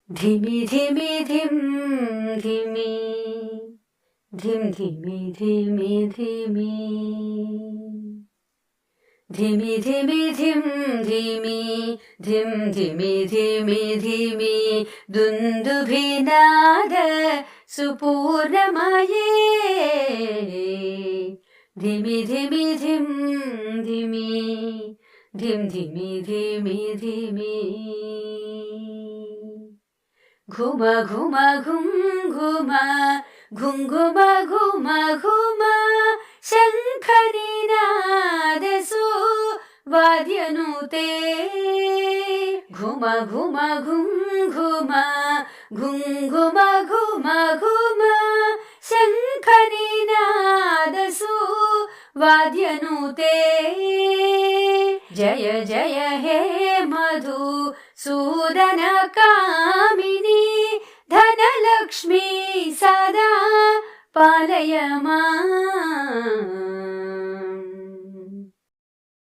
धिमि धिमि धिम धिमि धिम धिमि धिमि धिमि धिमि धिमि धिम धिमि धिम धिमि धिमि धिमि दुन्दुभिनाद सुपूर्णमये धिमि धिमि धिम धिमि धिम धिमि धिमि धिमि घुम घुम घुम घुम घुम घुम घुम घुम शङ्खनिनादसु वाद्यनुते घुम घुम घुम घुम घुम घुम घुम घुम शङ्खनिनादसु वाद्यनुते जय जय हे मधुसूदन कामिनी धनलक्ष्मी सदा पालय माम्।